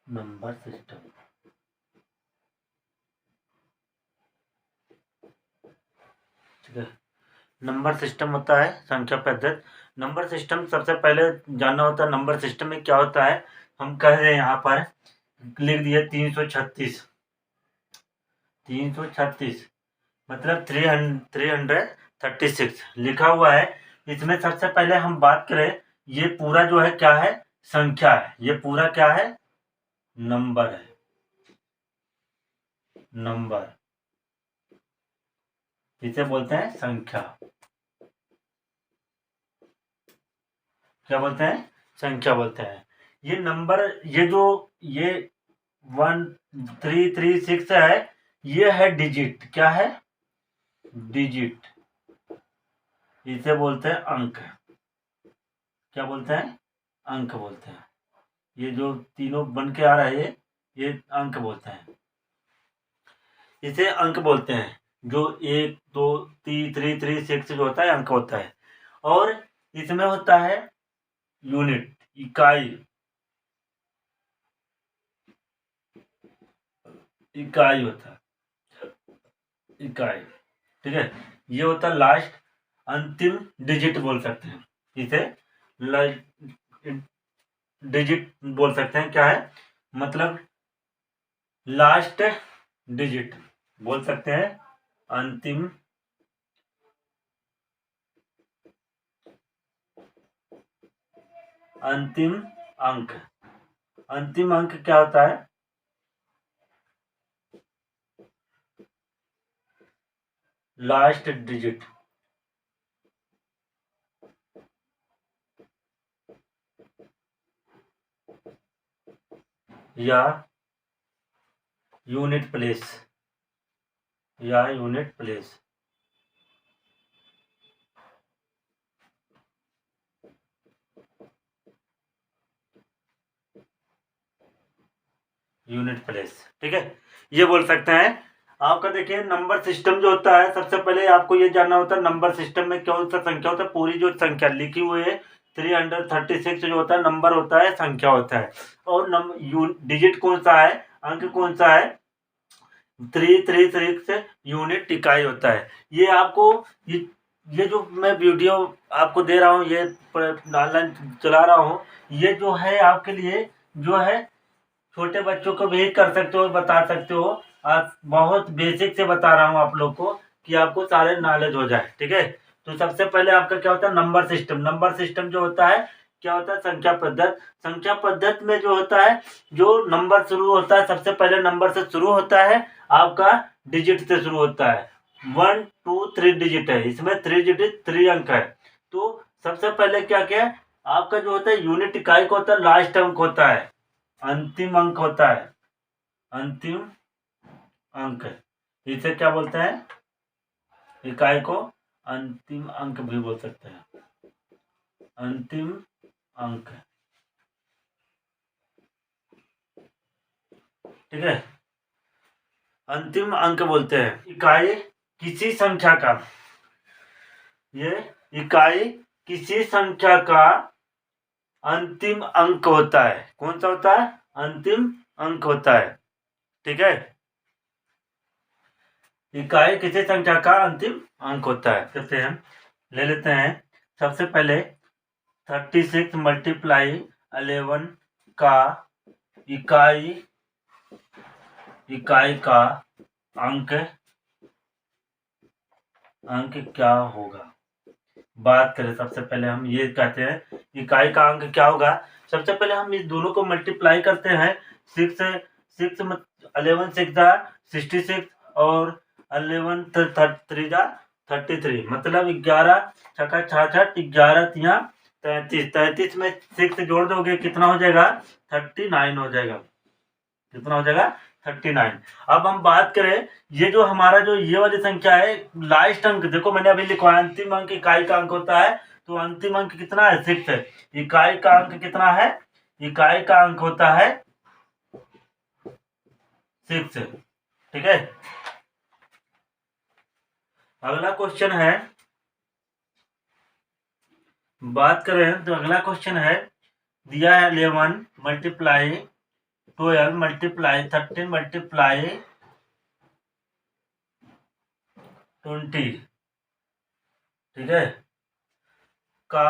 Number system. ठीक है, number system होता है संख्या पद्धति। नंबर सिस्टम सबसे पहले जानना होता है नंबर सिस्टम में क्या होता है। हम कह रहे हैं यहाँ पर लिख दिए 336। 336 मतलब 336 लिखा हुआ है। इसमें सबसे पहले हम बात करें, ये पूरा जो है क्या है, संख्या है। ये पूरा क्या है, नंबर है। नंबर इसे बोलते हैं संख्या। क्या बोलते हैं, संख्या बोलते हैं। ये नंबर, ये जो ये 1336 है, ये है डिजिट। क्या है, डिजिट। इसे बोलते हैं अंक। क्या बोलते हैं, अंक बोलते हैं। ये जो तीनों बन के आ रहा है ये अंक बोलते हैं। इसे अंक बोलते हैं। जो 1 2 3 3 6 जो होता है अंक होता है। और इसमें होता है यूनिट, इकाई। इकाई होता है, इकाई। ठीक है, ये होता है लास्ट, अंतिम डिजिट बोल सकते हैं इसे। डिजिट बोल सकते हैं। क्या है मतलब, लास्ट डिजिट बोल सकते हैं, अंतिम अंतिम अंक। अंतिम अंक क्या होता है, लास्ट डिजिट। या यूनिट प्लेस, या यूनिट प्लेस। Unit place. ठीक है, ये बोल सकते हैं। आपका देखिए नंबर सिस्टम जो होता है, सबसे पहले आपको ये जानना होता है नंबर सिस्टम में कौन सा संख्या होता है। पूरी जो संख्या लिखी हुई है 336 जो होता है नंबर होता है, संख्या होता है। और डिजिट कौन सा है, अंक कौन सा है, 336 यूनिट इकाई होता है। ये आपको ये जो मैं वीडियो आपको दे रहा हूँ, ये ऑनलाइन चला रहा हूँ, ये जो है आपके लिए जो है छोटे बच्चों को भी कर सकते हो, बता सकते हो। आज बहुत बेसिक से बता रहा हूँ आप लोग को, कि आपको सारे नॉलेज हो जाए। ठीक है, तो सबसे पहले आपका क्या होता है, नंबर सिस्टम। नंबर सिस्टम जो होता है क्या होता है, संख्या पद्धति। संख्या पद्धति में जो होता है, जो नंबर शुरू होता है सबसे पहले नंबर से शुरू होता है, आपका डिजिट से शुरू होता है। 1 2 3 डिजिट है इसमें, 3 डिजिट 3 अंक है। तो सबसे पहले क्या क्या है, आपका जो होता है यूनिट इकाई को होता है, लास्ट अंक होता है, अंतिम अंक होता है, अंतिम अंक। इसे क्या बोलते हैं, इकाई को अंतिम अंक भी बोल सकते हैं, अंतिम अंक। ठीक है, अंतिम अंक बोलते हैं। इकाई किसी संख्या का, ये इकाई किसी संख्या का अंतिम अंक होता है। कौन सा होता है, अंतिम अंक होता है। ठीक है, इकाई किसी संख्या का अंतिम अंक होता है। कहते हैं, ले लेते हैं सबसे पहले 36 मल्टीप्लाई 11 का इकाई, इकाई का अंक, अंक क्या होगा। बात करें सबसे पहले हम ये कहते हैं इकाई का अंक क्या होगा। सबसे पहले हम इस दोनों को मल्टीप्लाई करते हैं। 6 6 11 6 66 और 11 3 33, मतलब 11 छक्का 66, 11 तिया 33। 33 में 6 जोड़ दोगे कितना हो जाएगा, 39 हो जाएगा। कितना हो जाएगा, 39। अब हम बात करें, ये जो हमारा जो ये वाली संख्या है, लास्ट अंक देखो मैंने अभी लिखवाया, अंतिम अंक इकाई का अंक होता है। तो अंतिम अंक कितना है, 6 है। इकाई का अंक कितना है, इकाई का अंक होता है 6। ठीक है, अगला क्वेश्चन है, बात करें तो अगला क्वेश्चन है, दिया है 11 मल्टीप्लाई 12 मल्टीप्लाई 13 मल्टीप्लाई 20, ठीक है, का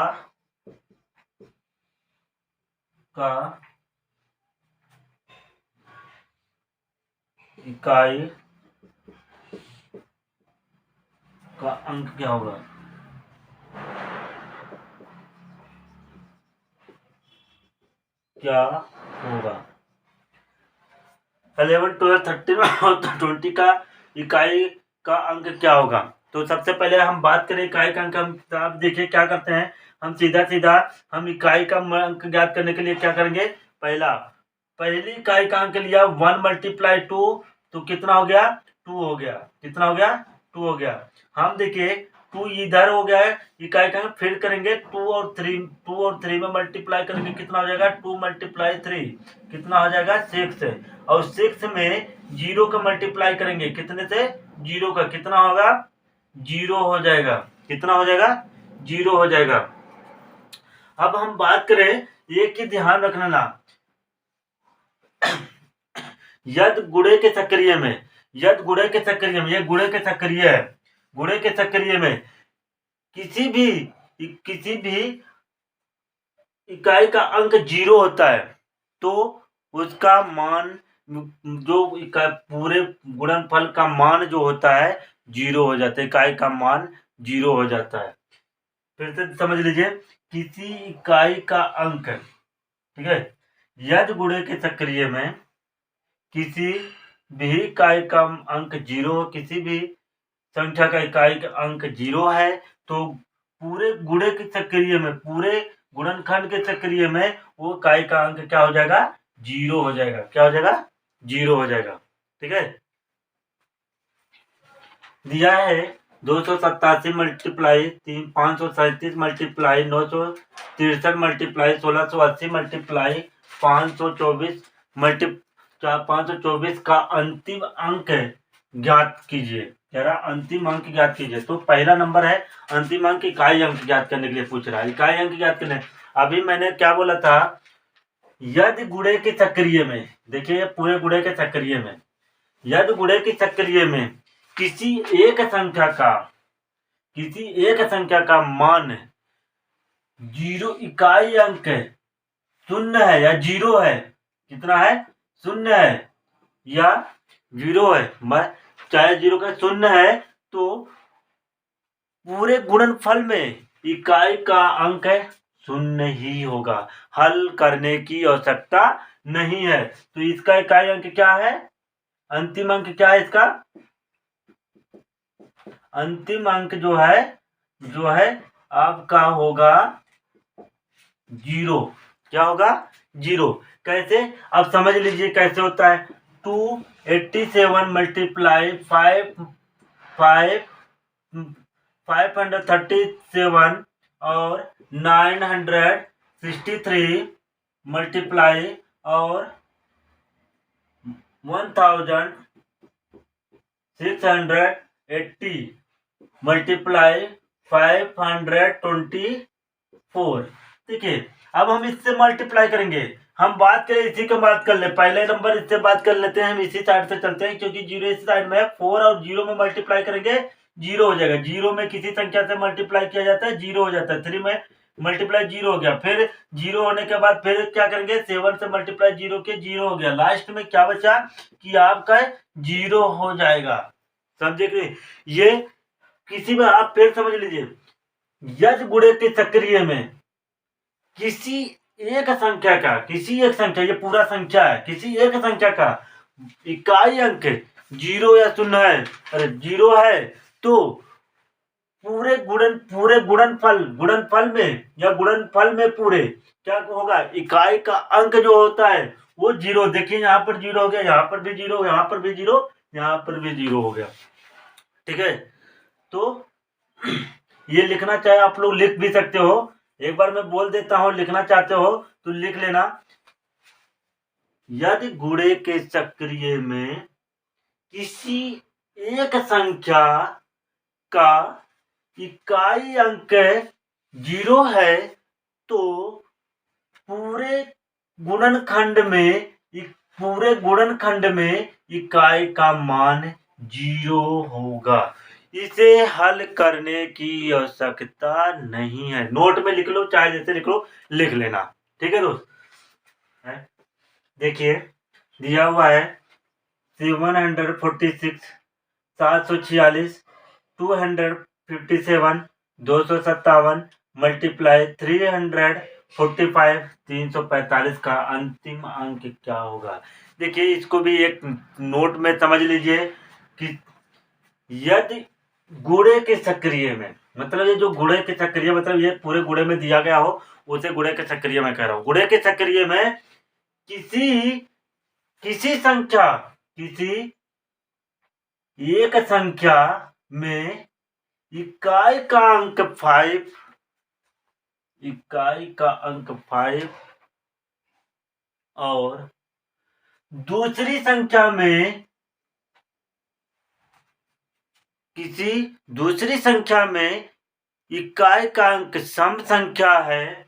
इकाई का अंक क्या होगा? क्या होगा? 11, 12, 13 और 20 का इकाई का अंक क्या होगा? तो सबसे पहले हम बात करें इकाई का अंक। हम आप देखिए क्या करते हैं, हम सीधा हम इकाई का अंक ज्ञात करने के लिए क्या करेंगे? पहली इकाई का अंक लिया 1 मल्टीप्लाई 2, तो कितना हो गया? 2 हो गया। कितना हो गया? 2 हो गया। हम देखिए 2 इधर हो गया है इकाई का, फिर करेंगे 2 और 3 में मल्टीप्लाई करेंगे, कितना हो जाएगा? 2 मल्टीप्लाई 3, कितना हो जाएगा? 6। और 6 में 0 का मल्टीप्लाई करेंगे, कितने से? 0 का, कितना होगा? 0 हो जाएगा। कितना हो जाएगा? 0 हो जाएगा। अब हम बात करें, एक ही ध्यान रखना ना, यद गुणे के सक्रिय में, ये गुणे के सक्रिय है, गुणे के सक्रिय में किसी भी इकाई का अंक 0 होता है तो उसका मान, जो पूरे गुणनफल का मान जो होता है 0 हो जाता है, इकाई का मान 0 हो जाता है। फिर से समझ लीजिए, किसी इकाई का अंक, ठीक है, यदि गुणे के सक्रिय में किसी भी इकाई का अंक 0, किसी भी संख्या का इकाई का अंक 0 है तो पूरे गुणे के सक्रिय में, पूरे गुणनखंड के सक्रिय में वो इकाई का अंक क्या हो जाएगा? 0 हो जाएगा। क्या हो जाएगा? 0 हो जाएगा। ठीक है, दिया है 287 multiply 537 multiply 963 multiply 1680 multiply 524 multi 524 का अंतिम अंक ज्ञात कीजिए। कह रहा अंतिम अंक ज्ञात कीजिए। तो पहला नंबर है अंतिम अंक, इकाई अंक ज्ञात करने के लिए पूछ रहा है। इकाई अंक ज्ञात करने, अभी मैंने क्या बोला था, यदि गुणे के सक्रिय में, देखिए पूरे गुणे के सक्रिय में, यदि गुणे के सक्रिय में किसी एक संख्या का मान 0, इकाई अंक शून्य है या 0 है, कितना है? शून्य है या 0 है, चाहे 0 का शून्य है, तो पूरे गुणनफल में इकाई का अंक शून्य ही होगा, हल करने की आवश्यकता नहीं है। तो इसका इकाई अंक क्या है? अंतिम अंक क्या है इसका? अंतिम अंक जो है आपका होगा 0। क्या होगा? 0। कैसे? अब समझ लीजिए कैसे होता है। 287 मल्टीप्लाई 537 और 963 मल्टीप्लाई और 1680 मल्टीप्लाई 524। ठीक है, अब हम इससे मल्टीप्लाई करेंगे। हम बात करें इसी की बात कर ले, पहले नंबर इससे बात कर लेते हैं, हम इसी साइड से चलते हैं क्योंकि 0 इस साइड में है। 4 और 0 में मल्टीप्लाई करेंगे 0 हो जाएगा। 0 में किसी संख्या से मल्टीप्लाई किया जाता है 0 हो जाता है। 3 में मल्टीप्लाई 0 हो गया। फिर 0 होने के बाद फिर क्या करेंगे? 7 से मल्टीप्लाई 0 के 0 हो गया। लास्ट में क्या बचा कि आपका 0 हो जाएगा। समझे कि ये किसी में आप फिर समझ लीजिए, यदि गुणे के सक्रिय में किसी एक संख्या, ये पूरा संख्या है, किसी एक संख्या का इकाई अंक 0 या 0 है, अरे 0 है, तो पूरे गुणनफल में या गुणनफल में पूरे क्या होगा? इकाई का अंक जो होता है वो 0। देखिए यहाँ पर 0 हो गया, यहाँ पर भी 0, यहाँ पर भी 0, यहाँ पर भी 0 हो गया। ठीक है, तो ये लिखना चाहे आप लोग लिख भी सकते हो, एक बार मैं बोल देता हूं, लिखना चाहते हो तो लिख लेना। यदि गुणे के सक्रिय में किसी एक संख्या का इकाई अंक 0 है तो पूरे गुणनखंड में पूरे गुणनखंड में इकाई का मान 0 होगा। इसे हल करने की आवश्यकता नहीं है। नोट में लिख लो, चाहे जैसे लिख लो, लिख लेना। ठीक है दोस्त, देखिए दिया हुआ है 746, 746, 257, 257 मल्टीप्लाई 345, 345 का अंतिम अंक क्या होगा। देखिए इसको भी एक नोट में समझ लीजिए कि यदि गुणे के सक्रिय में, मतलब ये जो गुणे के सक्रिय, मतलब ये पूरे गुणे में दिया गया हो, उसे गुणे के सक्रिय में कह रहा हूं। गुणे के सक्रिय में किसी किसी संख्या, किसी एक संख्या में इकाई का अंक 5, इकाई का अंक 5 और दूसरी संख्या में, किसी दूसरी संख्या में इकाई का अंक सम संख्या है।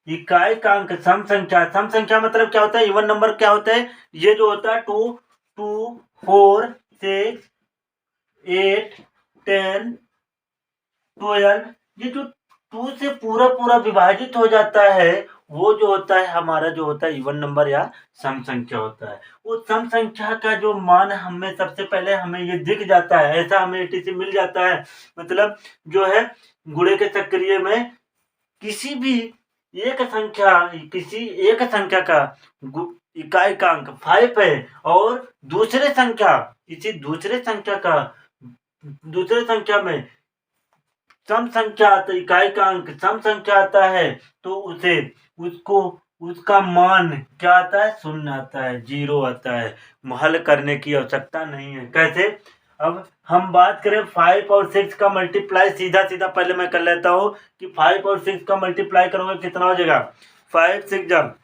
इकाई का अंक सम संख्या, सम संख्या मतलब क्या होता है, इवन नंबर क्या होता है, ये जो होता है 2, 2, 4, 6, 8, 10, 12, ये जो 2 से पूरा पूरा विभाजित हो जाता है, वो जो होता है हमारा, जो होता है इवन नंबर या सम संख्या होता है। वो सम संख्या का जो मान हमें सबसे पहले हमें ये दिख जाता है, ऐसा हमें एटीसी मिल जाता है। मतलब जो है गुणे के सक्रिय में किसी भी एक संख्या, किसी एक संख्या का इकाई का अंक 5 है और दूसरे संख्या, किसी दूसरे संख्या का, दूसरे संख्या में सम संख्या आता है, इकाई का अंक सम संख्या आता है, तो उसे उसको उसका मान क्या आता है, 0 आता है, 0 आता है। हल करने की आवश्यकता नहीं है। कैसे, अब हम बात करें 5 और 6 का मल्टीप्लाई, सीधा सीधा पहले मैं कर लेता हूँ कि 5 और 6 का मल्टीप्लाई करूंगा कितना हो जाएगा, 5 6 जब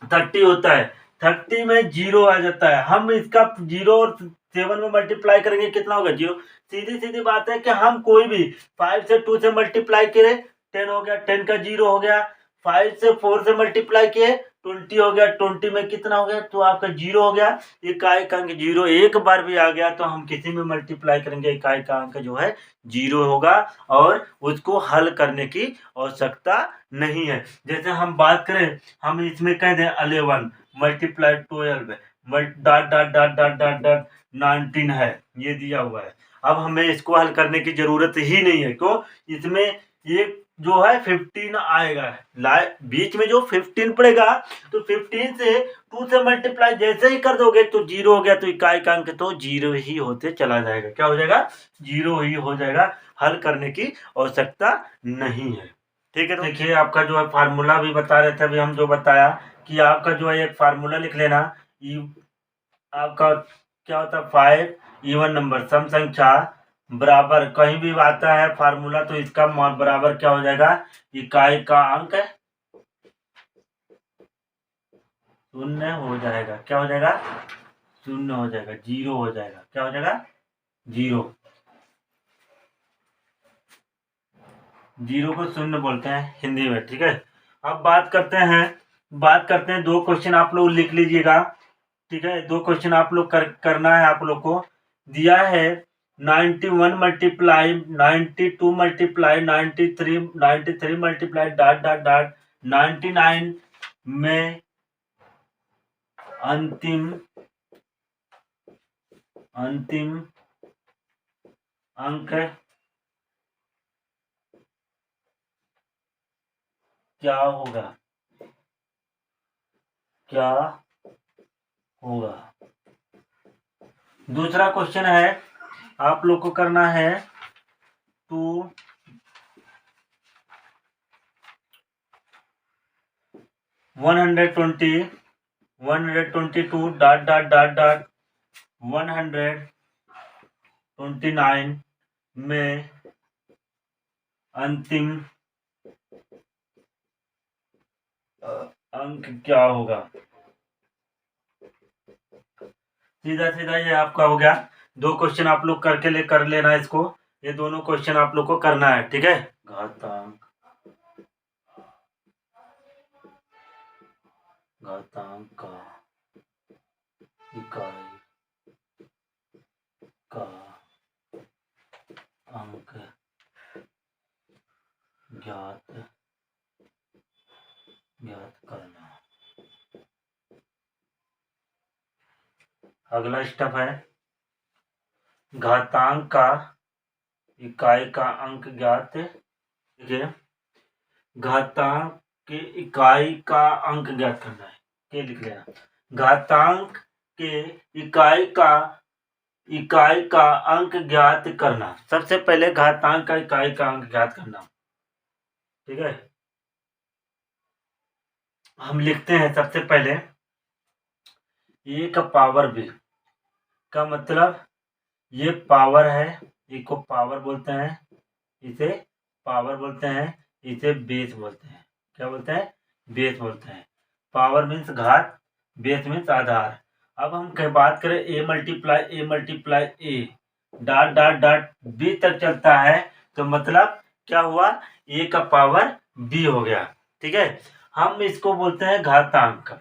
30 होता है, 30 में 0 आ जाता है। हम इसका 0 और 7 में मल्टीप्लाई करेंगे कितना होगा, 0। सीधी सीधी बात है कि हम कोई भी 5 से 2 से मल्टीप्लाई करें 10 हो गया, 10 का 0 हो गया। 5 से 4 से मल्टीप्लाई किए 20 हो गया, 20 में कितना हो गया, तो आपका 0 हो गया। इकाई का अंक 0 एक बार भी आ गया तो हम किसी में मल्टीप्लाई करेंगे, इकाई का अंक जो है 0 होगा और उसको हल करने की आवश्यकता नहीं है। जैसे हम बात करें, हम इसमें कह दें 11 multiply 12 dot dot dot dot dot dot 19 है, ये दिया हुआ है। अब हमें इसको हल करने की जरूरत ही नहीं है। क्यों, इसमें एक जो है 15 आएगा, बीच में जो 15 पड़ेगा, तो 15 से 2 से मल्टीप्लाई जैसे ही कर दोगे तो 0 हो गया, तो इकाई का अंक तो 0 ही होते चला जाएगा। क्या हो जाएगा, 0 ही हो जाएगा। हल करने की आवश्यकता नहीं है। ठीक है, तो देखिए आपका जो है फार्मूला भी बता रहे थे, अभी हम जो बताया कि आपका जो है एक फार्मूला लिख लेना। आपका क्या होता है, 5 इवन नंबर सम संख्या बराबर, कहीं भी आता है फार्मूला तो इसका बराबर क्या हो जाएगा, इकाई का अंक 0 हो जाएगा। क्या हो जाएगा, 0 हो जाएगा, 0 हो जाएगा। क्या हो जाएगा, 0। 0 को 0 बोलते हैं हिंदी में। ठीक है, अब बात करते हैं 2 क्वेश्चन आप लोग लिख लीजिएगा। ठीक है, 2 क्वेश्चन आप लोग करना है। आप लोग को दिया है 91 multiply 92 multiply 93 multiply dot dot dot 99 में अंतिम अंक क्या होगा, क्या होगा। दूसरा क्वेश्चन है, आप लोग को करना है 122 डॉट डॉट डॉट डॉट 129 में अंतिम अंक क्या होगा। सीधा सीधा ये आपका हो गया। 2 क्वेश्चन आप लोग कर लेना इसको। ये दोनों क्वेश्चन आप लोग को करना है। ठीक है, घातांक का इकाई का अंक ज्ञात करना। अगला स्टेप है घातांक का इकाई का अंक ज्ञात। देखिए, घातांक के इकाई का अंक ज्ञात करना है, ये लिख लेना। घातांक के इकाई का अंक ज्ञात करना। सबसे पहले घातांक का इकाई का अंक ज्ञात करना, ठीक है। हम लिखते हैं सबसे पहले ए का पावर बी का मतलब ये पावर है, ए को पावर बोलते हैं, इसे पावर बोलते हैं, इसे बेस बोलते हैं। क्या बोलते हैं? बेस बोलते हैं। पावर मीन्स घात, बेस मीन्स आधार। अब हम बात करें A multiply A dot dot dot B तक चलता है, तो मतलब क्या हुआ? ए का पावर बी हो गया, ठीक है। हम इसको बोलते हैं घातांक।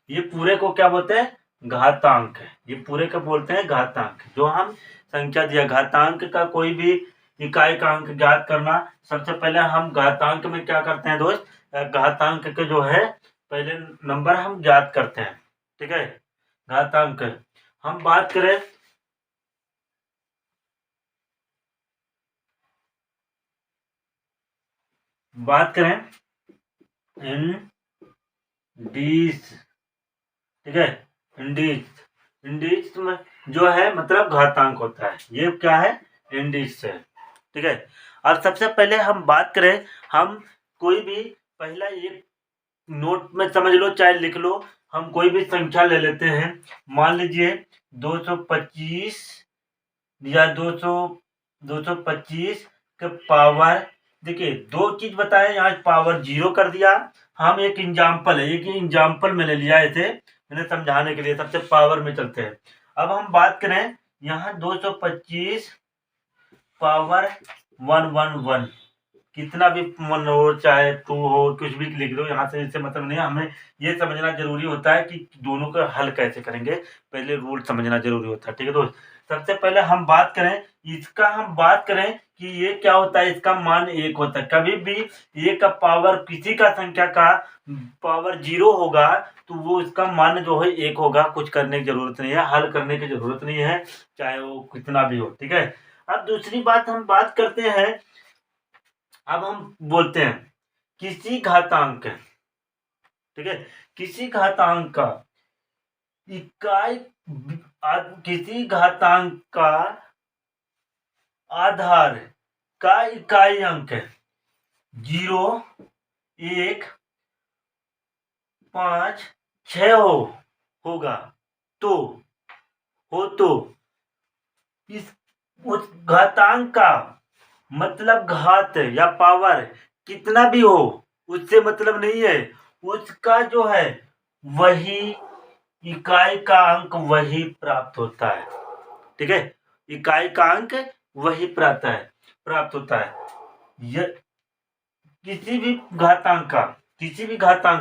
ये पूरे को क्या बोलते हैं? घातांक। ये पूरे को बोलते हैं घातांक। जो हम संख्या दिया, घातांक का कोई भी इकाई का अंक ज्ञात करना। सबसे पहले हम घातांक में क्या करते हैं दोस्त? घातांक के जो है पहले नंबर हम ज्ञात करते हैं, ठीक है। घातांक हम बात करें इंडीस, ठीक है। इंडीस में जो है मतलब घातांक होता है। ये क्या है? इंडीस है, ठीक है। अब सबसे पहले हम बात करें, हम कोई भी पहला एक नोट में समझ लो चाहे लिख लो, हम कोई भी संख्या ले लेते हैं। मान लीजिए 225 या 225 के पावर। देखिए, दो चीज बताए, यहाँ पावर 0 कर दिया। हम एक एग्जाम्पल में ले लिया इसे मैंने समझाने के लिए। सबसे पावर में चलते हैं। अब हम बात करें यहाँ 225 पावर 111, कितना भी 1 हो चाहे 2 हो, कुछ भी लिख दो यहाँ से, इससे मतलब नहीं है। हमें ये समझना जरूरी होता है कि दोनों का हल कैसे करेंगे, पहले रूल समझना जरूरी होता है, ठीक है दोस्त। सबसे पहले हम बात करें कि ये क्या होता है, इसका मान 1 होता है। कभी भी ए का पावर, किसी का संख्या का पावर 0 होगा तो वो इसका मान जो है 1 होगा। कुछ करने की जरूरत नहीं है, हल करने की जरूरत नहीं है, चाहे वो कितना भी हो, ठीक है। अब दूसरी बात हम बात करते हैं, अब हम बोलते हैं किसी घातांक, ठीक है, किसी घातांक का इकाई, किसी घातांक का आधार का इकाई अंक 0, 1, 5, 6 होगा तो इस उस घातांक का मतलब घात या पावर कितना भी हो, उससे मतलब नहीं है। उसका जो है वही इकाई का अंक वही प्राप्त होता है, ठीक है। इकाई का अंक वही प्राप्त होता है। यह किसी भी घातांक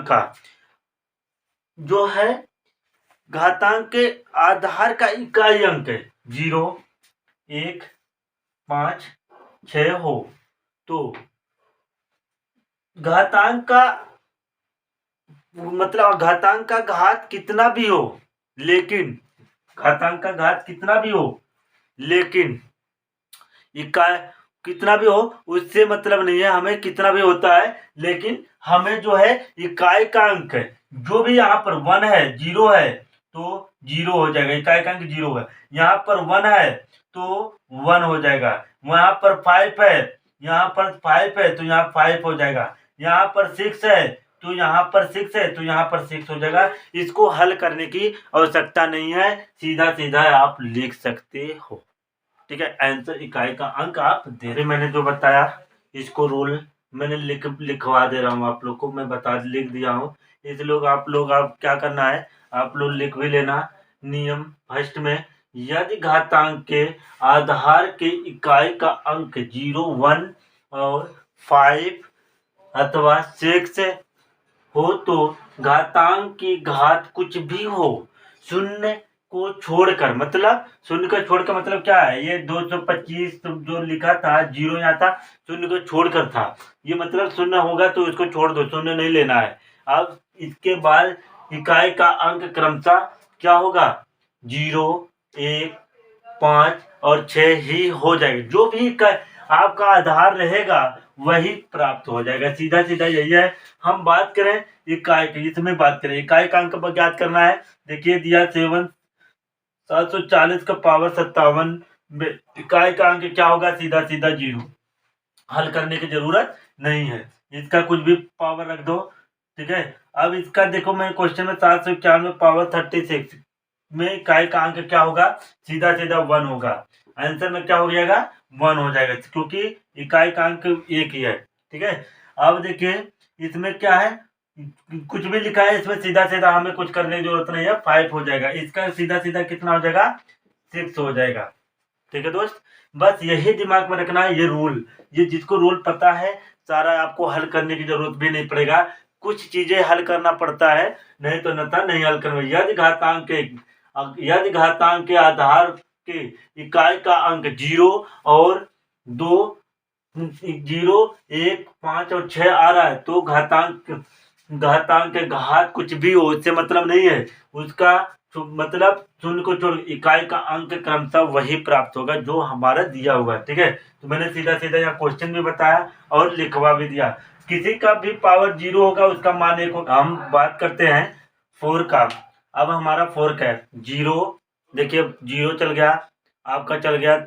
का जो है घातांक के आधार का इकाई अंक 0, 1, 5, 6 हो तो घातांक का मतलब घातांक का घात कितना भी हो, लेकिन घातांक का घात कितना भी हो, लेकिन इकाई कितना भी हो उससे मतलब नहीं है। हमें कितना भी होता है, लेकिन हमें जो है इकाई का अंक है, जो भी यहाँ पर 1 है 0 है तो 0 हो जाएगा, इकाई का अंक 0 है। यहाँ पर 1 है तो 1 हो जाएगा। वहां पर 5 है, यहाँ पर 5 है तो यहाँ 5 हो जाएगा। यहाँ पर 6 है तो यहाँ पर 6 है तो यहाँ पर 6 हो जाएगा। इसको हल करने की आवश्यकता नहीं है, सीधा सीधा आप लिख सकते हो, ठीक है। आंसर इकाई का अंक आप दे रहे। मैंने जो बताया इसको रूल मैंने लिखवा दे रहा हूँ आप लोग को, मैं लिख दिया हूँ। इसलिए आप क्या करना है, आप लोग लिख भी लेना। नियम फर्स्ट में, यदि घातांक के आधार के इकाई का अंक 0, 1 और 5 अथवा 6 हो तो घातांक की घात कुछ भी हो, 0, को छोड़कर, मतलब शून्य को छोड़कर मतलब क्या है, ये 225 जो लिखा था जीरो यहाँ था, शून्य को छोड़कर था, ये मतलब शून्य होगा तो इसको छोड़ दो, शून्य नहीं लेना है। अब इसके बाद इकाई का अंक क्रमशः क्या होगा, 0, 1, 5 और 6 ही हो जाएगा। जो भी आपका आधार रहेगा वही प्राप्त हो जाएगा, सीधा सीधा यही है। हम बात करें इकाई की, इसमें बात करें इकाई का अंक ज्ञात करना है। देखिए दिया 740 का पावर 57 में इकाई का अंक क्या होगा, सीधा सीधा 0। हल करने की जरूरत नहीं है, इसका कुछ भी पावर रख दो, ठीक है। अब इसका देखो मैं क्वेश्चन में 791 पावर 36 में इकाई का अंक क्या होगा, सीधा सीधा 1 होगा। आंसर में क्या हो जाएगा, 1 हो जाएगा, क्योंकि इकाई का अंक एक ही है, ठीक है। अब देखिए इसमें क्या है, कुछ भी लिखा है इसमें सीधा सीधा हमें कुछ करने की जरूरत नहीं है, 5 हो जाएगा। इसका सीधा सीधा कितना हो जाएगा, 6 हो जाएगा, ठीक है दोस्त। बस यही दिमाग में रखना है, ये रूल, ये जिसको रूल पता है सारा आपको हल करने की जरूरत भी नहीं पड़ेगा। कुछ चीजें हल करना पड़ता है, नहीं तो नता नहीं हल करना। यदि घातांक के आधार के इकाई का अंक 0 और 2, 0, 1, 5 और 6 आ रहा है तो घातांक के घात कुछ भी हो उससे मतलब नहीं है, उसका मतलब शून्य को छोड़ इकाई का अंक क्रमशः वही प्राप्त होगा जो हमारा दिया हुआ है, ठीक है। तो मैंने सीधा सीधा यहाँ क्वेश्चन भी बताया और लिखवा भी दिया। किसी का भी पावर 0 होगा उसका मान 1 होगा। हम बात करते हैं 4 का। अब हमारा 4 का है 0, देखिए 0 चल गया, आपका चल गया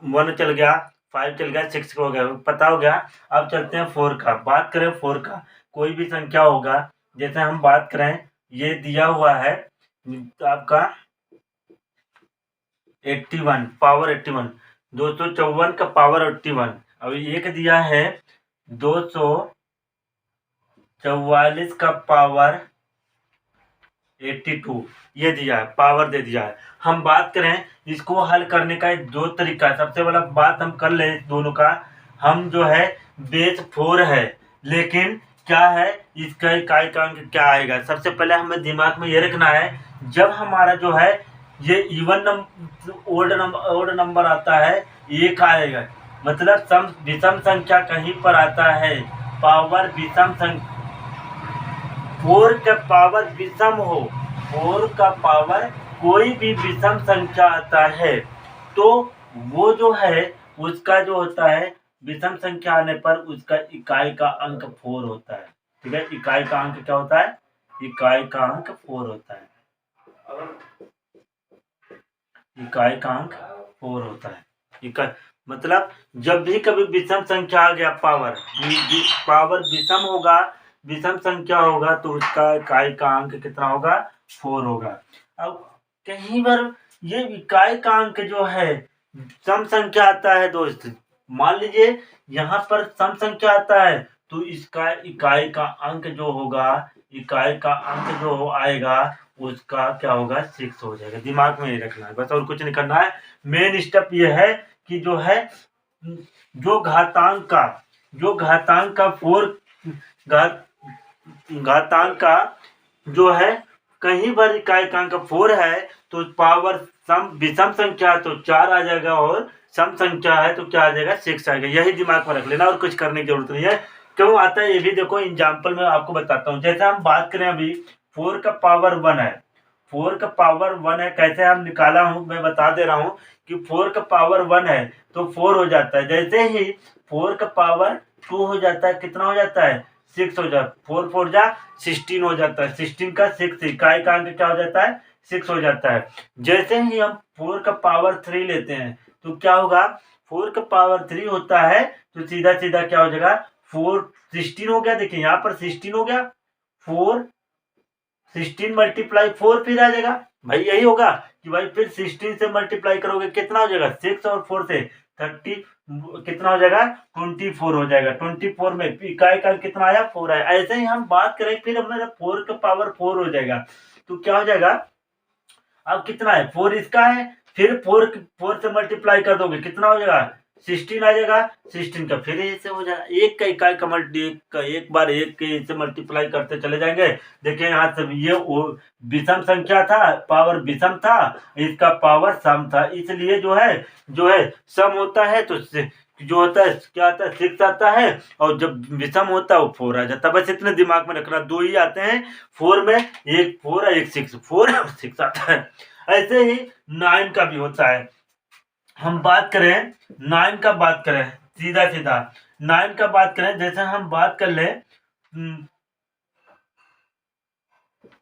1 चल गया, 5 चल गया, 6 हो गया, पता हो गया। अब चलते हैं 4 का। बात करें 4 का, कोई भी संख्या होगा, जैसे हम बात करें ये दिया हुआ है आपका 81 पावर 81, 254 का पावर 81। अब एक दिया है 244 का पावर 82, ये दिया है, पावर दे दिया है। हम बात करें इसको हल करने का दो तरीका है। सबसे पहला बात हम कर ले दोनों का, हम जो है बेस 4 है, लेकिन क्या है इसका इकाई का अंक क्या आएगा। सबसे पहले हमें दिमाग में ये रखना है, जब हमारा जो है ये इवन ओड नंबर आता है 1 आएगा, मतलब विषम संख्या कहीं पर आता है, पावर विषम संख्या 4 का पावर विषम हो, 4 का पावर कोई भी विषम संख्या आता है तो वो जो है उसका जो होता है विषम संख्या आने पर उसका इकाई का अंक 4 होता है, ठीक है। इकाई का अंक क्या होता है, इकाई का अंक 4 होता है, इकाई का अंक 4 होता है। इकाई मतलब जब भी कभी विषम संख्या आ गया, पावर विषम होगा, विषम संख्या होगा तो उसका इकाई का अंक कितना होगा, 4 होगा। अब कहीं बार ये इकाई का अंक जो है सम संख्या आता है दोस्त, मान लीजिए यहाँ पर सम संख्या आता है तो इसका इकाई का अंक जो होगा, इकाई का अंक जो आएगा उसका क्या होगा, 6 हो जाएगा। दिमाग में ये रखना है बस, और कुछ नहीं करना है। मेन स्टेप ये है कि जो है जो घातांक का 4 घातांक का जो है कहीं पर इकाई का अंक 4 है तो पावर विषम संख्या तो 4 आ जाएगा और सम संख्या है तो क्या आ जाएगा, 6 आएगा। यही दिमाग में रख लेना और कुछ करने की जरूरत नहीं है। क्यों आता है ये भी देखो, एग्जाम्पल में आपको बताता हूँ। जैसे हम बात करें अभी 4 का पावर 1 है, 4 का पावर 1 है, कैसे हम निकाला हूँ मैं बता दे रहा हूँ कि 4 का पावर 1 है तो 4 हो जाता है। जैसे ही 4 का पावर 2 हो जाता है, कितना हो जाता है, 6 हो जाता है। 4 4 जा 16 हो जाता है, 16 का 6 इकाई का अंक क्या हो जाता है, 6 हो जाता है। जैसे ही हम 4 का पावर 3 लेते हैं तो क्या होगा, 4 का पावर 3 होता है तो सीधा सीधा क्या हो जाएगा, 16 हो गया। देखिए यहाँ पर 16 हो गया, 16 मल्टीप्लाई 4 फिर आ जाएगा भाई, यही होगा कि भाई फिर 16 से मल्टीप्लाई करोगे कितना हो जाएगा, 6 और 4 से 30 कितना हो जाएगा, 24 हो जाएगा। 24 में इकाई का कितना आया, 4 आया। ऐसे ही हम बात करें फिर हमारा 4 का पावर 4 हो जाएगा तो क्या हो जाएगा, अब कितना है, 4 इसका है, फिर 4 से मल्टीप्लाई कर दोगे कितना हो जाएगा, 16 आ जाएगा, 16 का फिर ऐसे हो जाएगा, एक का इकाई का एक बार एक के से मल्टीप्लाई करते चले जाएंगे। देखिए यहाँ से ये विषम संख्या था, पावर विषम था, इसका पावर सम था, इसलिए जो है सम होता है तो जो होता है क्या आता है 6 आता है, और जब विषम होता है वो 4 आ जाता है। बस इतने दिमाग में रखना, दो ही आते हैं 4 में, एक 4 है एक 6, 4 और 6 आता है। ऐसे ही 9 का भी होता है। हम बात करें 9 का, बात करें सीधा सीधा 9 का बात करें, जैसे हम बात कर ले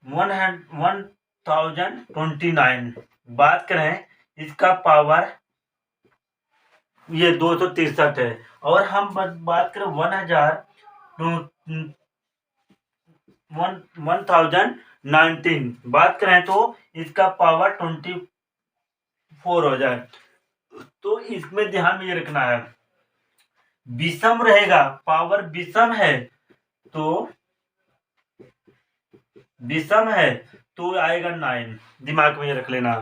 1029 बात करें, इसका पावर ये 263 है, और हम बात करें 1019 बात करें तो इसका पावर 24 हो जाए। तो इसमें ध्यान में ये रखना है, विषम रहेगा, पावर विषम है तो आएगा 9, दिमाग में ये रख लेना।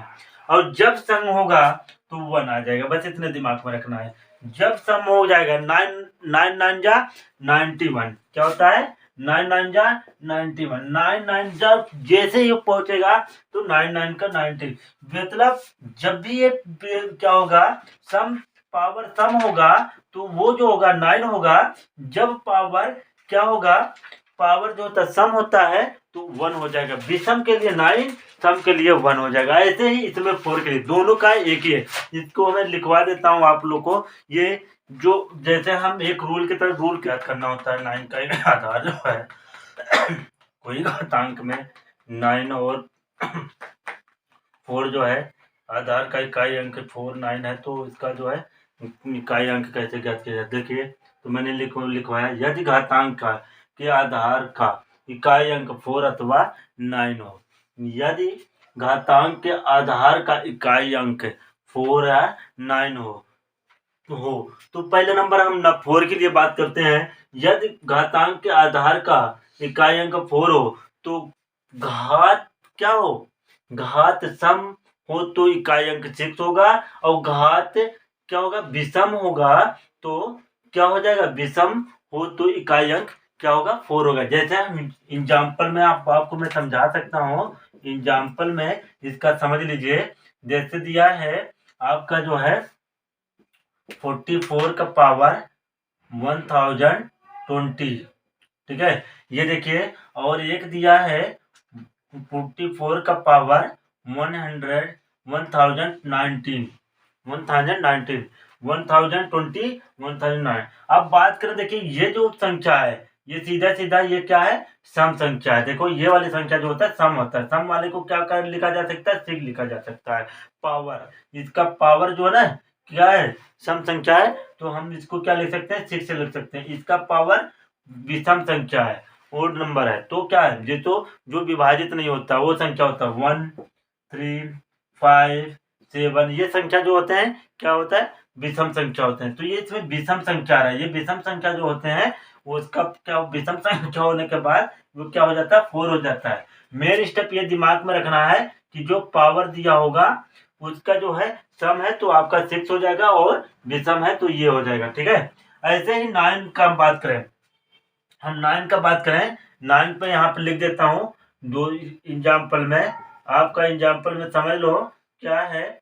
और जब सम होगा तो 1 आ जाएगा, बस इतने दिमाग में रखना है। जब सम हो जाएगा 9 जा 91, क्या होता है 9 जा 91, 9 जब जैसे ही पहुंचेगा तो 9 का 90, मतलब जब भी ये क्या होगा सम, पावर सम होगा तो वो जो होगा 9 होगा। जब पावर क्या होगा, पावर जो होता है सम होता है तो 1 हो जाएगा, विषम के लिए 9, सम के लिए 1 हो जाएगा। ऐसे ही इसमें 4 के लिए दोनों का एक ही है। इसको मैं लिखवा देता हूँ आप लोग को, ये जो जैसे हम एक रूल की तरह रूल याद करना होता है। 9 का एक आधार जो है कोई घातांक में 9 और 4 जो है आधार का इकाई अंक 4 9 है, तो इसका जो है इकाई अंक कैसे ज्ञात किया जाए, देखिए तो मैंने लिखवाया, यदि घातांक के आधार का इकाई अंक 4 अथवा 9 हो, यदि घातांक के आधार का इकाई अंक 4 या 9 हो तो पहले नंबर हम 4 के लिए बात करते हैं। यदि घातांक के आधार का इकाई अंक 4 हो तो घात क्या हो, घात सम हो तो इकाई अंक 6 होगा, और घात क्या होगा विषम होगा तो क्या हो जाएगा, विषम हो तो इकाई अंक क्या होगा 4 होगा। जैसे हम एग्जाम्पल में आपको मैं समझा सकता हूँ, एग्जाम्पल में इसका समझ लीजिए। जैसे दिया है आपका जो है 44 का पावर 1020, ठीक है, ये देखिए। और एक दिया है 44 का पावर 1019 1020 अब बात करें, देखिए ये जो संख्या है ये सीधा सीधा ये क्या है, सम संख्या है। देखो ये वाली संख्या जो होता है सम होता है, सम वाले को क्या कर लिखा जा सकता है, 6 लिखा जा सकता है। पावर, इसका पावर जो है ना क्या है, सम संख्या है, तो हम इसको क्या लिख सकते हैं, 6 से लिख सकते हैं। इसका पावर विषम संख्या है, ओड नंबर है, तो क्या है ये तो जो विभाजित नहीं होता वो संख्या होता है 1 3 5 7, ये संख्या जो होते हैं क्या होता है, विषम संख्या होते हैं। तो ये इसमें विषम संख्या है, ये विषम संख्या जो होते हैं वो उसका क्या विषम संख्या होने के बाद वो क्या हो जाता है 4 हो जाता है। मेन स्टेप ये दिमाग में रखना है कि जो पावर दिया होगा उसका जो है सम है तो आपका 6 हो जाएगा, और विषम है तो ये हो जाएगा, ठीक है। ऐसे ही 9 का बात करें, हम 9 का बात करें, 9 पे यहाँ पे लिख देता हूँ दो एग्जाम्पल में। आपका एग्जाम्पल में समझ लो क्या है,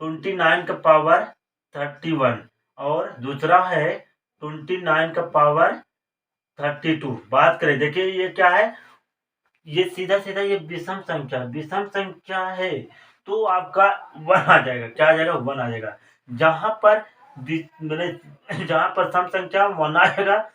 29 का पावर 31, और दूसरा है 29 का पावर 32। बात करें, देखिए ये क्या है, ये सीधा सीधा ये विषम संख्या है तो आपका 1 आ जाएगा, क्या आ जाएगा 1 आ जाएगा। जहां पर जहां पर सम संख्या 1 आएगा,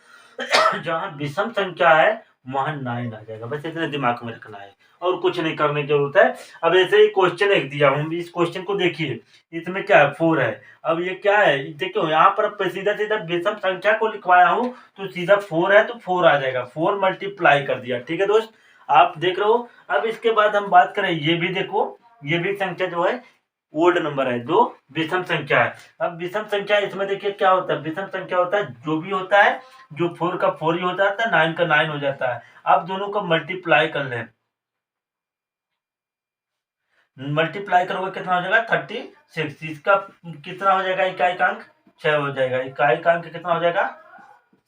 जहां विषम संख्या है वहां 9 आ जाएगा। बस इतने दिमाग में रखना है और कुछ नहीं करने की जरूरत है। अब ऐसे ही क्वेश्चन एक दिया हूँ, इस क्वेश्चन को देखिए, इसमें क्या है 4 है। अब ये क्या है, देखो यहाँ पर सीधा सीधा विषम संख्या को लिखवाया हूँ तो सीधा 4 है तो 4 आ जाएगा, 4 मल्टीप्लाई कर दिया, ठीक है दोस्त, आप देख रहे हो। अब इसके बाद हम बात करें, ये भी देखो, ये भी संख्या जो है ओल्ड नंबर है, जो विषम संख्या है। अब विषम संख्या इसमें देखिए क्या होता है, विषम संख्या होता है जो भी होता है, जो 4 का 4 ही हो जाता है, 9 का 9 हो जाता है। अब दोनों को मल्टीप्लाई कर लें, मल्टीप्लाई करोगे कितना हो जाएगा 36। इसका कितना हो जाएगा, इकाई का अंक 6 हो जाएगा, इकाई का अंक कितना हो जाएगा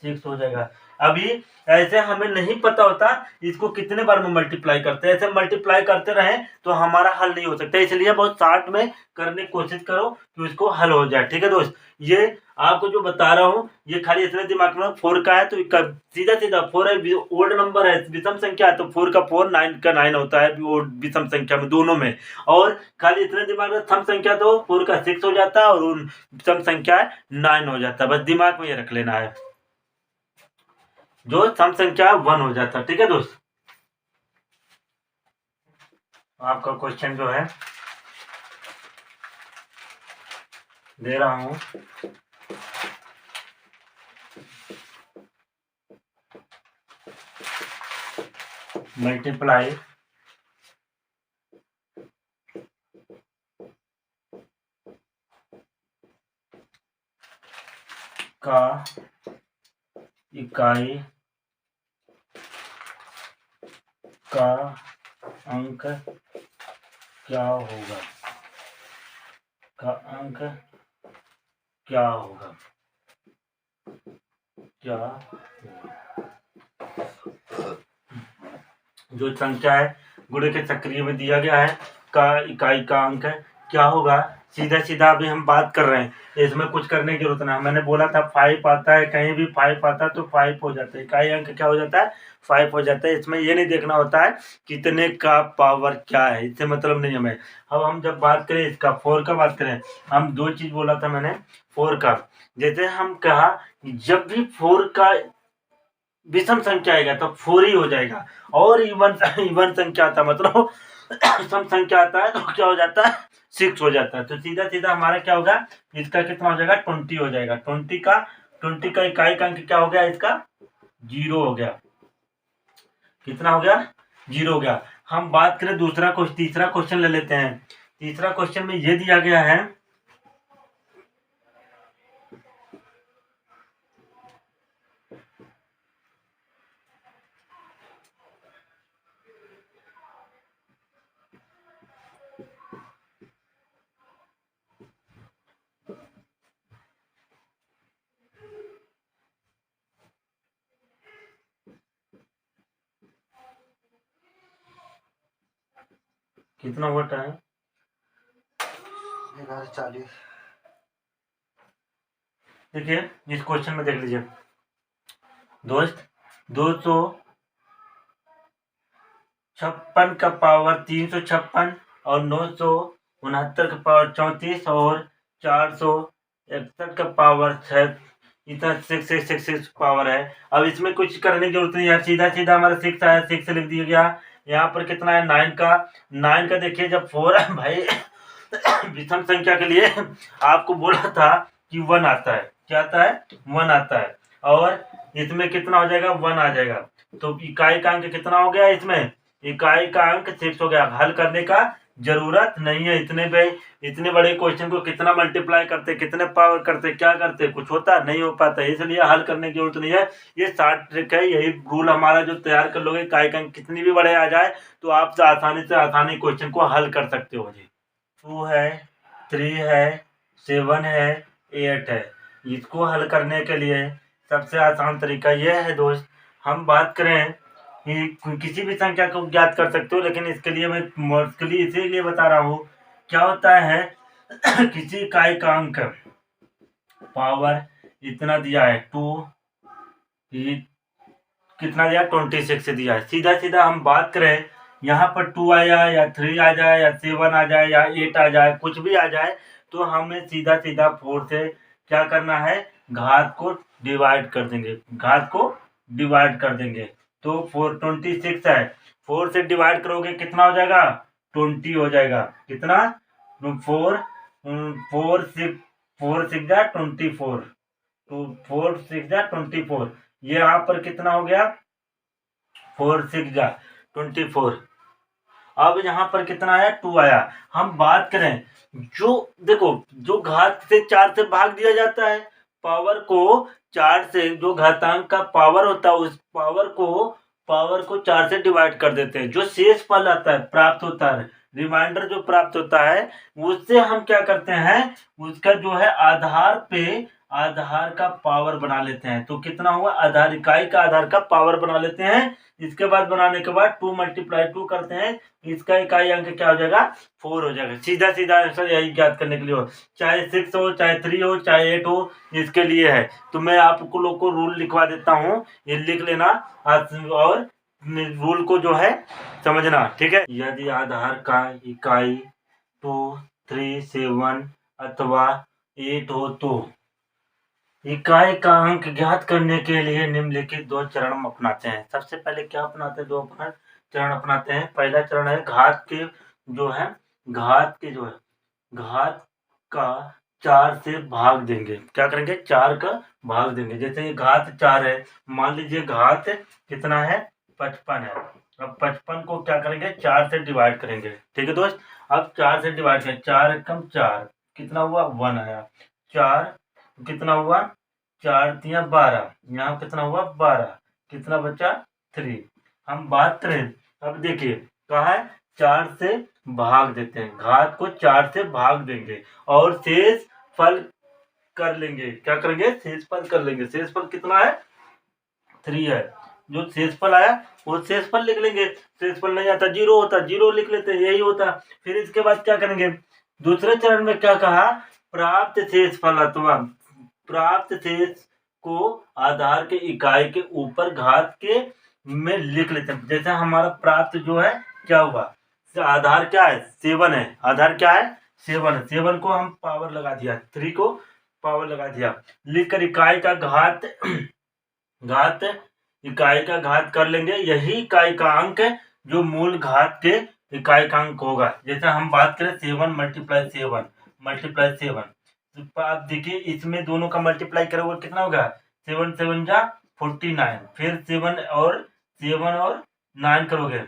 6 हो जाएगा। अभी ऐसे हमें नहीं पता होता इसको कितने बार में मल्टीप्लाई करते हैं, ऐसे मल्टीप्लाई करते रहे तो हमारा हल नहीं हो सकता, इसलिए बहुत शॉर्ट में करने की कोशिश करो कि उसको हल हो जाए। ठीक है दोस्त, ये आपको जो बता रहा हूँ ये खाली इतने दिमाग में 4 का है तो सीधा सीधा 4 है, ओड नंबर है, विषम संख्या है तो 4 का 4, 9 का 9 होता है विषम संख्या में दोनों में। और खाली इतने दिमाग में सम संख्या तो 4 का 6 हो जाता है और विषम संख्या 9 हो जाता है, बस दिमाग में ये रख लेना है, जो सम संख्या 1 हो जाता है। ठीक है दोस्त, आपका क्वेश्चन जो है दे रहा हूं, मल्टीप्लाई का इकाई का अंक क्या होगा, का अंक क्या होगा, क्या जो संख्या है गुणे के सक्रिय में दिया गया है का इकाई का अंक क्या होगा, सीधा सीधा अभी हम बात कर रहे हैं, इसमें कुछ करने की जरूरत नहीं। मैंने बोला था 5 आता है, कहीं भी 5 आता है तो 5 हो जाता है, इकाई अंक क्या हो जाता है 5 हो जाता है। इसमें ये नहीं देखना होता है कितने का पावर क्या है, इससे मतलब नहीं हमें। अब हम जब बात करें इसका 4 का बात करें, हम 2 चीज बोला था मैंने 4 का, जैसे हम कहा जब भी 4 का विषम संख्या आएगा तो 4 ही हो जाएगा, और इवन संख्या आता मतलब सम संख्या आता है तो क्या हो जाता है 6 हो जाता है। तो सीधा सीधा हमारा क्या होगा, इसका कितना हो जाएगा 20 हो जाएगा। 20 का इकाई का अंक क्या हो गया, इसका 0 हो गया। कितना हो गया 0 हो गया। हम बात करें दूसरा क्वेश्चन, तीसरा क्वेश्चन ले लेते हैं। तीसरा क्वेश्चन में ये दिया गया है कितना हुआ टाइम 11:40। देखिए इस क्वेश्चन में देख लीजिए दोस्त, 256 का पावर 356 और 969 का पावर 34 और 461 का पावर 6, इतना 6 पावर है। अब इसमें कुछ करने की जरूरत नहीं है, सीधा सीधा हमारा 6 आया, 6 लिख दिया गया। यहाँ पर कितना है 9 का देखिए जब 4 है भाई विषम संख्या के लिए आपको बोला था कि 1 आता है, क्या आता है 1 आता है, और इसमें कितना हो जाएगा 1 आ जाएगा। तो इकाई का अंक कितना हो गया, इसमें इकाई का अंक 6 हो गया। हल करने का जरूरत नहीं है, इतने बड़े क्वेश्चन को कितना मल्टीप्लाई करते, कितने पावर करते, क्या करते, कुछ होता नहीं हो पाता, इसलिए हल करने की जरूरत नहीं है। ये शॉर्ट ट्रिक है, यही रूल हमारा जो तैयार कर लोगे, इकाई का अंक कितनी भी बड़े आ जाए तो आप आसानी से आसानी क्वेश्चन को हल कर सकते हो जी। 2 है, 3 है, 7 है, 8 है। इसको हल करने के लिए सबसे आसान तरीका यह है दोस्त, हम बात करें कि किसी भी संख्या को ज्ञात कर सकते हो, लेकिन इसके लिए मैं मुश्किल इसीलिए बता रहा हूँ। क्या होता है किसी इकाई का अंक पावर इतना दिया है 2, कितना दिया 26 से दिया है। सीधा सीधा हम बात करें यहाँ पर 2 आया या 3 आ जाए या 7 आ जाए या 8 आ जाए, कुछ भी आ जाए, तो हमें सीधा सीधा 4 से क्या करना है, घात को डिवाइड कर देंगे, घात को डिवाइड कर देंगे। तो 426 है, 4 से डिवाइड करोगे कितना हो जाएगा 20 हो जाएगा। कितना 4 6 जा 24, तो 4 6 जा 24, ये यहाँ पर कितना हो गया 4 6 जा 24। अब यहाँ पर कितना आया 2 आया। हम बात करें जो देखो जो घात से 4 से भाग दिया जाता है, पावर को 4 से, जो घातांक का पावर होता है उस पावर को 4 से डिवाइड कर देते हैं, जो शेष फल आता है प्राप्त होता है रिमाइंडर जो प्राप्त होता है उससे हम क्या करते हैं, उसका जो है आधार का पावर बना लेते हैं। तो कितना हुआ, आधार इकाई का आधार का पावर बना लेते हैं। इसके बाद बनाने के बाद 2 × 2 करते हैं, इसका इकाई अंक क्या हो जाएगा, 4 हो जाएगा। सीधा सीधा आंसर यही ज्ञात करने के लिए हो, चाहे 6 हो, चाहे 3 हो, चाहे 8 हो, इसके लिए है। तो मैं आपको लोग को रूल लिखवा देता हूँ, ये लिख लेना और रूल को जो है समझना, ठीक है। यदि आधार का इकाई 2, 3, 7 अथवा 8 हो तो इकाई का अंक ज्ञात करने के लिए निम्नलिखित 2 चरण अपनाते हैं। सबसे पहले क्या अपनाते हैं, 2 चरण अपनाते हैं। पहला चरण है घात के जो है घात का 4 से भाग देंगे। क्या करेंगे, 4 का भाग देंगे। जैसे ये घात 4 है, मान लीजिए घात कितना है, 55 है। अब 55 को क्या करेंगे, 4 से डिवाइड करेंगे, ठीक है दोस्त। अब 4 से डिवाइड करें, 4 एकम 4, कितना हुआ, 1 आया। 4 कितना हुआ, 4 तिया 12, यहाँ कितना हुआ 12, कितना बचा 3। हम बात करें, अब देखिए कहा है 4 से भाग देते हैं, घात को 4 से भाग देंगे और शेष फल कर लेंगे। क्या करेंगे, शेष फल कर लेंगे। शेष फल कितना है, 3 है। जो शेष फल आया वो शेष फल लिख लेंगे। शेष फल नहीं आता, 0 होता, 0 लिख लेते हैं, यही होता। फिर इसके बाद क्या करेंगे, दूसरे चरण में क्या कहा, प्राप्त शेष फल अथवा प्राप्त शेष को आधार के इकाई के ऊपर घात के में लिख लेते हैं। जैसे हमारा प्राप्त जो है क्या हुआ, आधार क्या है, 7 है। आधार क्या है, 7 है। 7 को हम पावर लगा दिया, 3 को पावर लगा दिया, लिखकर इकाई का घात कर लेंगे। यही इकाई का अंक जो मूल घात के इकाई का अंक होगा। जैसे हम बात करें 7 × 7 तो आप देखिए इसमें दोनों का मल्टीप्लाई करोगे कितना होगा, 7 7 जा 49, फिर 7 और 9 करोगे,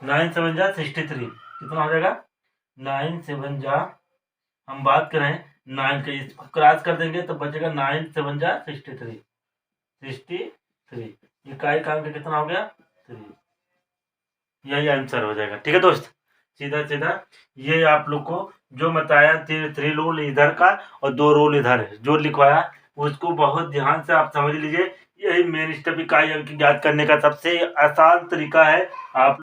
नाइन 7 जा 63, कितना हो जाएगा, 9 7 जा, हम बात करें 9 का, इसको क्रॉस कर देंगे तो बचेगा 9 7 जा 63। इकाई का अंक कितना हो गया, 3। यही आंसर हो जाएगा, ठीक है दोस्त। सीधा सीधा ये आप लोग को जो बताया 3 रूल इधर का और 2 रूल इधर जो लिखवाया उसको बहुत ध्यान से आप समझ लीजिए। यही मेन स्टेप इकाई अंक ज्ञात करने का सबसे आसान तरीका है। आप